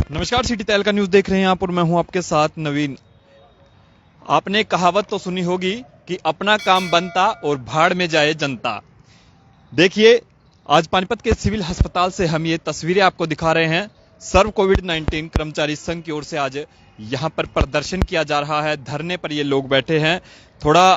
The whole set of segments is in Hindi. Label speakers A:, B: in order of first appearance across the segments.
A: नमस्कार, सिटी तहलका न्यूज देख रहे हैं आप और मैं हूं आपके साथ नवीन। आपने कहावत तो सुनी होगी कि अपना काम बनता और भाड़ में जाए जनता। देखिए, आज पानीपत के सिविल अस्पताल से हम ये तस्वीरें आपको दिखा रहे हैं। सर्व कोविड-19 कर्मचारी संघ की ओर से आज यहां पर प्रदर्शन किया जा रहा है। धरने पर ये लोग बैठे हैं। थोड़ा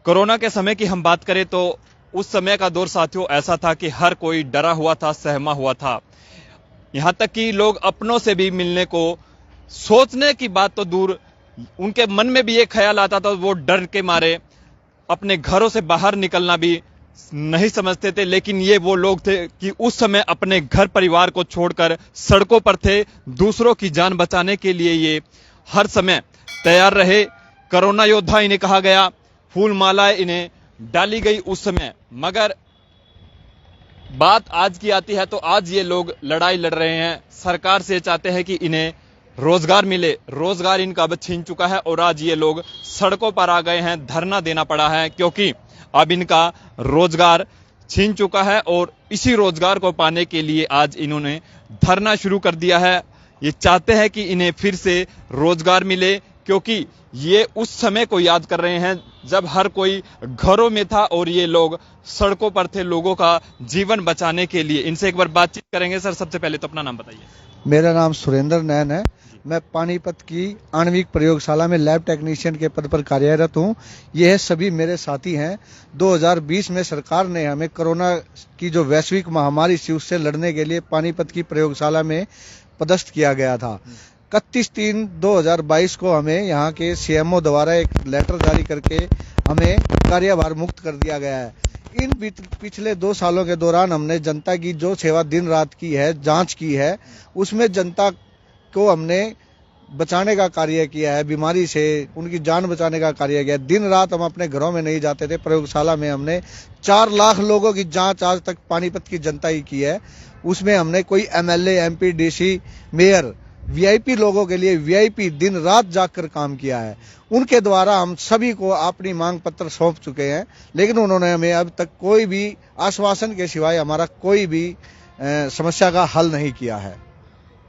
A: कोरोना के समय की हम बात करें तो उस समय का दौर साथियों ऐसा था कि हर कोई डरा हुआ था, सहमा हुआ था। यहां तक कि लोग अपनों से भी मिलने को, सोचने की बात तो दूर, उनके मन में भी ये ख्याल आता था, वो डर के मारे अपने घरों से बाहर निकलना भी नहीं समझते थे। लेकिन ये वो लोग थे कि उस समय अपने घर परिवार को छोड़कर सड़कों पर थे। दूसरों की जान बचाने के लिए ये हर समय तैयार रहे। कोरोना योद्धा इन्हें कहा गया, फूल मालाएं इन्हें डाली गई उस समय। मगर बात आज की आती है तो आज ये लोग लड़ाई लड़ रहे हैं। सरकार से चाहते हैं कि इन्हें रोजगार मिले। रोजगार इनका अब छीन चुका है और आज ये लोग सड़कों पर आ गए हैं। धरना देना पड़ा है क्योंकि अब इनका रोजगार छीन चुका है और इसी रोजगार को पाने के लिए आज इन्होंने धरना शुरू कर दिया है। ये चाहते हैं कि इन्हें फिर से रोजगार मिले क्योंकि ये उस समय को याद कर रहे हैं जब हर कोई घरों में था और ये लोग सड़कों पर थे लोगों का जीवन बचाने के लिए। इनसे एक बार बातचीत करेंगे। सर, सबसे पहले तो अपना नाम बताइए।
B: मेरा नाम सुरेंद्र नैन है। मैं पानीपत की आणविक प्रयोगशाला में लैब टेक्नीशियन के पद पर कार्यरत हूँ। यह सभी मेरे साथी हैं। 2020 में सरकार ने हमें कोरोना की जो वैश्विक महामारी थी उससे लड़ने के लिए पानीपत की प्रयोगशाला में पदस्थ किया गया था। 31/3/2022 को हमें यहाँ के सीएमओ द्वारा एक लेटर जारी करके हमें कार्यभार मुक्त कर दिया गया है। इन पिछले 2 सालों के दौरान हमने जनता की जो सेवा दिन रात की है, जांच की है, उसमें जनता को हमने बचाने का कार्य किया है। बीमारी से उनकी जान बचाने का कार्य किया। दिन रात हम अपने घरों में नहीं जाते थे। प्रयोगशाला में हमने 4 लाख लोगों की जांच आज तक पानीपत की जनता ही की है। उसमें हमने कोई MLA, MP, DC, mayor, VIP लोगों के लिए वीआईपी दिन रात जाकर काम किया है। उनके द्वारा हम सभी को अपनी मांग पत्र सौंप चुके हैं, लेकिन उन्होंने हमें अब तक कोई भी आश्वासन के सिवाय हमारा कोई भी समस्या का हल नहीं किया है।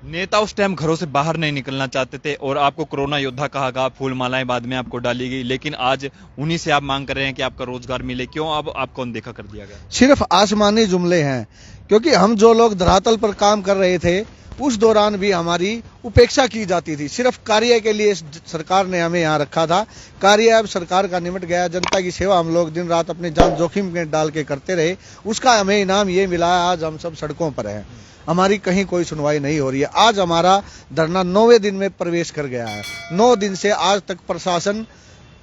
A: नेता उस टाइम घरों से बाहर नहीं निकलना चाहते थे और आपको कोरोना योद्धा कहा गया, फूल मालाएं बाद में आपको डाली गई, लेकिन आज उन्हीं से आप मांग कर रहे हैं कि आपका रोजगार मिले। क्यों अब आपको अनदेखा कर दिया गया?
B: सिर्फ आसमानी जुमले हैं, क्योंकि हम जो लोग धरातल पर काम कर रहे थे उस दौरान भी हमारी उपेक्षा की जाती थी। सिर्फ कार्य के लिए सरकार ने हमें यहाँ रखा था। कार्य अब सरकार का निमट गया। जनता की सेवा हम लोग दिन रात अपनी जान जोखिम में डाल के करते रहे, उसका हमें इनाम ये मिला है। आज हम सब सड़कों पर हैं, हमारी कहीं कोई सुनवाई नहीं हो रही है। आज हमारा धरना 9वें दिन में प्रवेश कर गया है। 9 दिन से आज तक प्रशासन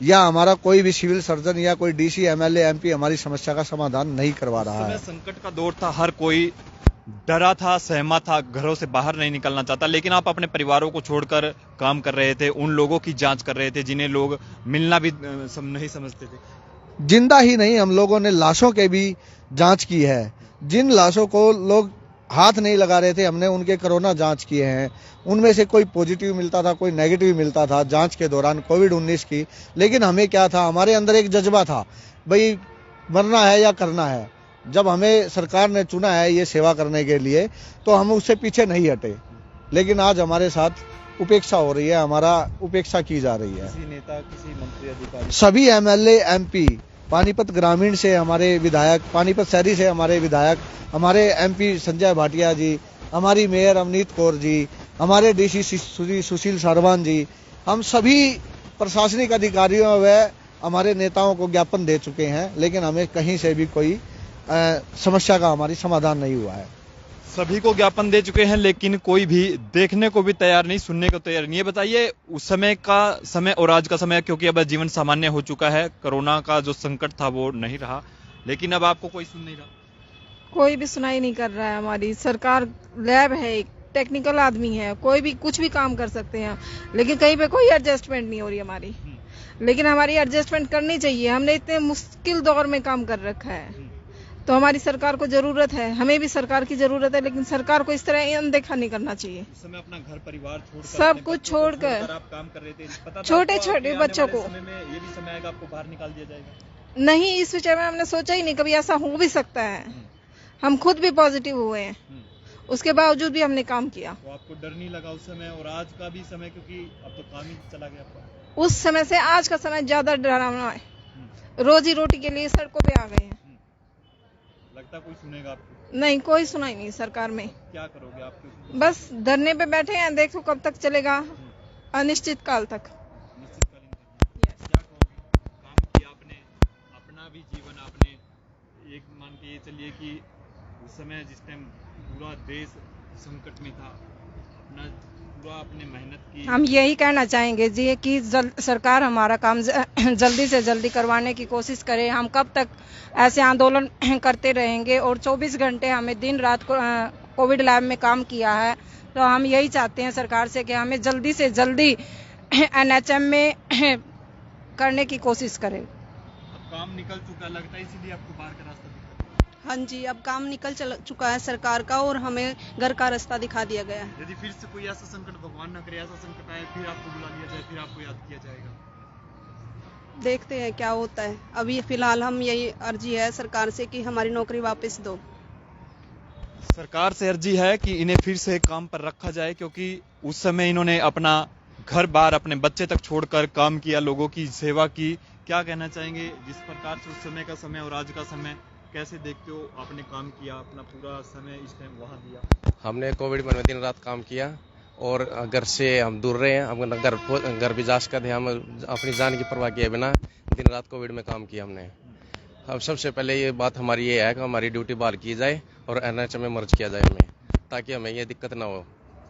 B: या हमारा कोई भी सिविल सर्जन या कोई डीसी, एमएलए, एमपी हमारी समस्या का समाधान नहीं करवा रहा है।
A: संकट का दौर था, हर कोई डरा था, सहमा था, घरों से बाहर नहीं निकलना चाहता, लेकिन आप अपने परिवारों को छोड़कर काम कर रहे थे, उन लोगों की जांच कर रहे थे जिन्हें लोग मिलना भी नहीं समझते थे।
B: जिंदा ही नहीं, हम लोगों ने लाशों के भी जांच की है। जिन लाशों को लोग हाथ नहीं लगा रहे थे, हमने उनके कोरोना जांच किए हैं। उनमें से कोई पॉजिटिव मिलता था, कोई नेगेटिव मिलता था जांच के दौरान कोविड-19 की। लेकिन हमें क्या था, हमारे अंदर एक जज्बा था, भाई मरना है या करना है। जब हमें सरकार ने चुना है ये सेवा करने के लिए तो हम उससे पीछे नहीं हटे। लेकिन आज हमारे साथ उपेक्षा हो रही है, हमारा उपेक्षा की जा रही है।
A: किसी नेता, किसी मंत्री, अधिकारी,
B: सभी एमएलए, एमपी, पानीपत ग्रामीण से हमारे विधायक, पानीपत शहरी से हमारे विधायक, हमारे एमपी संजय भाटिया जी, हमारी मेयर अवनीत कौर जी, हमारे डीसी सुशील सरवान जी, हम सभी प्रशासनिक अधिकारियों व हमारे नेताओं को ज्ञापन दे चुके हैं, लेकिन हमें कहीं से भी कोई समस्या का हमारी समाधान नहीं हुआ है।
A: सभी को ज्ञापन दे चुके हैं लेकिन कोई भी देखने को भी तैयार नहीं, सुनने को तैयार नहीं। ये बताइए, उस समय का समय और आज का समय, क्योंकि अब जीवन सामान्य हो चुका है, कोरोना का जो संकट था वो नहीं रहा, लेकिन अब आपको कोई सुन नहीं रहा?
C: कोई भी सुनाई नहीं कर रहा है। हमारी सरकार लैब है, एक टेक्निकल आदमी है, कोई भी कुछ भी काम कर सकते हैं, लेकिन कहीं पे कोई एडजस्टमेंट नहीं हो रही हमारी। लेकिन हमारी एडजस्टमेंट करनी चाहिए। हमने इतने मुश्किल दौर में काम कर रखा है, तो हमारी सरकार को जरूरत है, हमें भी सरकार की जरूरत है, लेकिन सरकार को इस तरह अनदेखा नहीं करना चाहिए।
A: उस समय अपना घर परिवार छोड़कर,
C: सब कुछ छोड़कर
A: आप काम कर रहे थे, पता था
C: छोटे
A: आपको
C: छोटे
A: आने
C: बच्चों
A: वाले
C: को।
A: समय में ये भी समय आएगा आपको बाहर निकाल दिया जाएगा?
C: नहीं, इस विषय में हमने सोचा ही नहीं, कभी ऐसा हो भी सकता है। हम खुद भी पॉजिटिव हुए हैं उसके बावजूद भी हमने काम किया।
A: तो आपको डर नहीं लगा उस समय और आज का भी समय, क्योंकि अब तो काम ही चला गया आपका?
C: उस समय से आज का समय ज्यादा डरावना है। रोजी रोटी के लिए सड़कों पे आ गए हैं।
A: लगता कोई सुनेगा आपको?
C: नहीं, कोई सुनाई नहीं सरकार में।
A: क्या करोगे आप?
C: बस धरने पे बैठे हैं, देखो कब तक चलेगा, अनिश्चित काल तक।
A: निश्चितकालीन क्या कहोगे? काम किया आपने, अपना भी जीवन आपने, एक मान के ये चलिए कि उस समय जिस टाइम पूरा देश संकट में था, अपना पूरा आपने मेहनत की।
C: हम यही कहना चाहेंगे जी कि सरकार हमारा काम जल्दी से जल्दी करवाने की कोशिश करे। हम कब तक ऐसे आंदोलन करते रहेंगे? और 24 घंटे हमें दिन रात कोविड लैब में काम किया है, तो हम यही चाहते हैं सरकार से कि हमें जल्दी से जल्दी NHM में करने की कोशिश करे।
A: अब काम निकल चुका लगता है, इसीलिए आपको बाहर का रास्ता दिखा।
D: हाँ जी, अब काम निकल चुका है सरकार का और हमें घर का रास्ता दिखा दिया गया है।
A: यदि फिर से कोई ऐसा संकट, भगवान न करे ऐसा संकट आए, फिर आपको बुला लिया जाए, फिर आपको याद किया जाएगा?
D: देखते हैं क्या होता है। अभी फिलहाल हम यही अर्जी है सरकार से कि हमारी नौकरी वापस दो।
A: सरकार से अर्जी है कि इन्हें फिर से काम पर रखा जाए, क्योंकि उस समय इन्होंने अपना घर बार अपने बच्चे तक छोड़कर काम किया, लोगों की सेवा की। क्या कहना चाहेंगे जिस प्रकार से उस समय का समय और आज का समय कैसे देखते हो? आपने काम किया, अपना पूरा समय इस टाइम वहाँ दिया।
E: हमने कोविड में दिन रात काम किया और घर से हम दूर रहे हैं। हम घर भी जा सकते थे, हम अपनी जान की परवाह किए बिना दिन रात कोविड में काम किया हमने। अब सबसे पहले ये बात हमारी ये है कि हमारी ड्यूटी बहाल की जाए और NHM में मर्ज किया जाए हमें, ताकि हमें ये दिक्कत ना हो।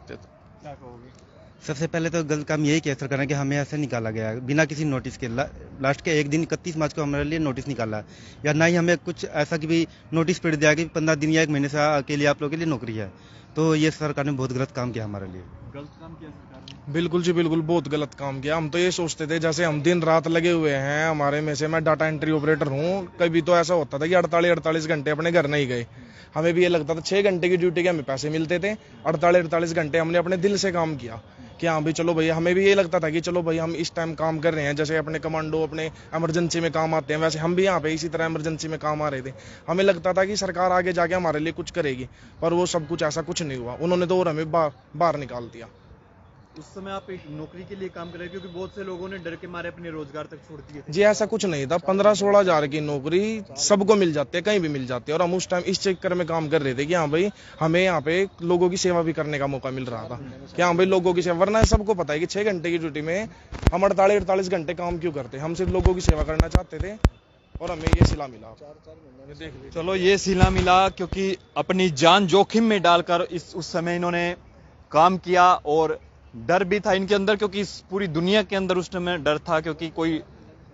A: क्या कहोगे?
F: सबसे पहले तो गलत काम यही किया सरकार ने कि हमें ऐसे निकाला गया बिना किसी नोटिस के। लास्ट के एक दिन 31 मार्च को हमारे लिए नोटिस निकाला, या ना ही हमें कुछ ऐसा कि भी नोटिस पीरियड दिया कि 15 दिन या 1 महीने से के लिए आप लोगों के लिए नौकरी है। तो ये सरकार ने बहुत गलत काम किया हमारे लिए।
A: गलत काम किया सरकार ने?
G: बिल्कुल जी बिल्कुल, बहुत गलत काम किया। हम तो ये सोचते थे, जैसे हम दिन रात लगे हुए हैं, हमारे में से मैं डाटा एंट्री ऑपरेटर हूँ, कभी तो ऐसा होता था कि 48 घंटे अपने घर नहीं गए। हमें भी ये लगता था 6 घंटे की ड्यूटी के हमें पैसे मिलते थे, 48 घंटे हमने अपने दिल से काम किया कि हाँ भाई चलो भैया। हमें भी ये लगता था कि चलो भाई हम इस टाइम काम कर रहे हैं, जैसे अपने कमांडो अपने इमरजेंसी में काम आते हैं, वैसे हम भी यहाँ पे इसी तरह इमरजेंसी में काम आ रहे थे। हमें लगता था कि सरकार आगे जाके हमारे लिए कुछ करेगी, पर वो सब कुछ ऐसा कुछ नहीं हुआ। उन्होंने तो और हमें बाहर निकाल दिया।
A: उस समय आप एक नौकरी के लिए काम कर रहे, क्योंकि बहुत से लोगों ने डर के मारे अपने रोजगार तक छोड़ दिए थे।
G: जी ऐसा कुछ नहीं था। 15-16 हजार की नौकरी सबको मिल जाती है, कहीं भी मिल जाती है, और हम उस टाइम इस चक्कर में काम कर रहे थे कि हाँ भाई हमें यहाँ पे लोगों की सेवा भी करने का मौका मिल रहा था कि हाँ भाई लोगों की सेवा। वरना सबको पता है कि 6 घंटे की ड्यूटी में हम 48 घंटे काम क्यों करते? हम सिर्फ लोगों की सेवा करना चाहते थे और हमें ये सिला मिला।
A: चलो ये सिला मिला, क्योंकि अपनी जान जोखिम में डालकर उस समय इन्होंने काम किया। और डर भी था इनके अंदर, क्योंकि इस पूरी दुनिया के अंदर उस समय डर था, क्योंकि कोई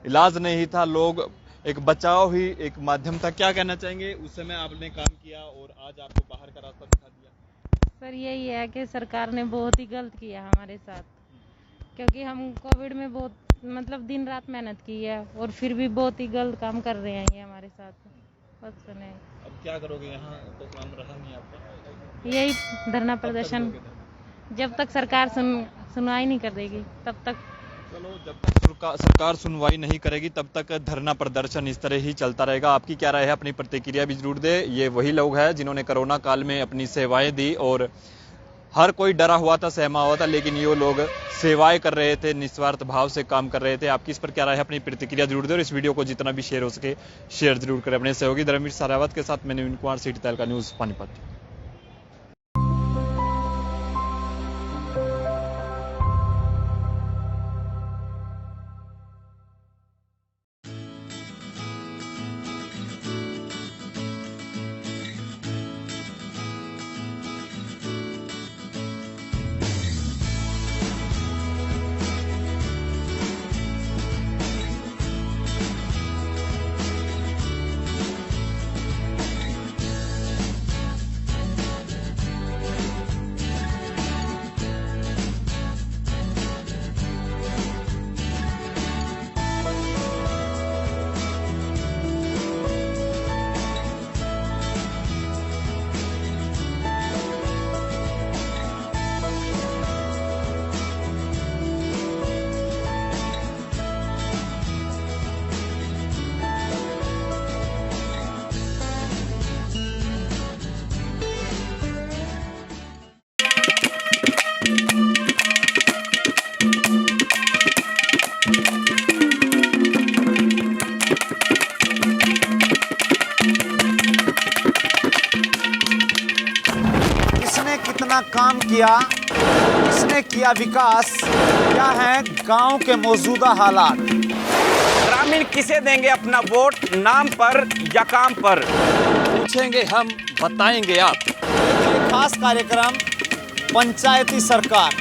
A: इलाज नहीं था। लोग एक बचाव ही एक माध्यम था। क्या कहना चाहेंगे? उस समय आपने काम किया और आज आपको बाहर का रास्ता दिखा दिया।
H: सर यही है कि सरकार ने बहुत ही गलत किया हमारे साथ, क्योंकि हम कोविड में बहुत मतलब दिन रात मेहनत की है और फिर भी बहुत ही गलत काम कर रहे हैं ये हमारे साथ। बस सुने।
A: अब क्या करोगे? यहाँ तो काम रहा नहीं आपका।
H: यही धरना प्रदर्शन जब तक सरकार सुनवाई नहीं कर देगी तब तक।
A: चलो, जब तक सरकार सुनवाई नहीं करेगी तब तक धरना प्रदर्शन इस तरह ही चलता रहेगा। आपकी क्या राय है? अपनी प्रतिक्रिया भी जरूर दे। ये वही लोग हैं जिन्होंने कोरोना काल में अपनी सेवाएं दी और हर कोई डरा हुआ था, सहमा हुआ था, लेकिन ये लोग सेवाएं कर रहे थे, निस्वार्थ भाव से काम कर रहे थे। आपकी इस पर क्या राय है? अपनी प्रतिक्रिया जरूर दे और इस वीडियो को जितना भी शेयर हो सके शेयर जरूर करें। अपने सहयोगी धर्मवीर सारावत के साथ मैं नवीन कुमार, सिटी तहलका न्यूज, पानीपत।
I: क्या काम किया, किसने किया विकास, क्या है गांव के मौजूदा हालात।
J: ग्रामीण किसे देंगे अपना वोट, नाम पर या काम पर,
A: पूछेंगे हम, बताएंगे आप।
I: ये खास कार्यक्रम पंचायती सरकार।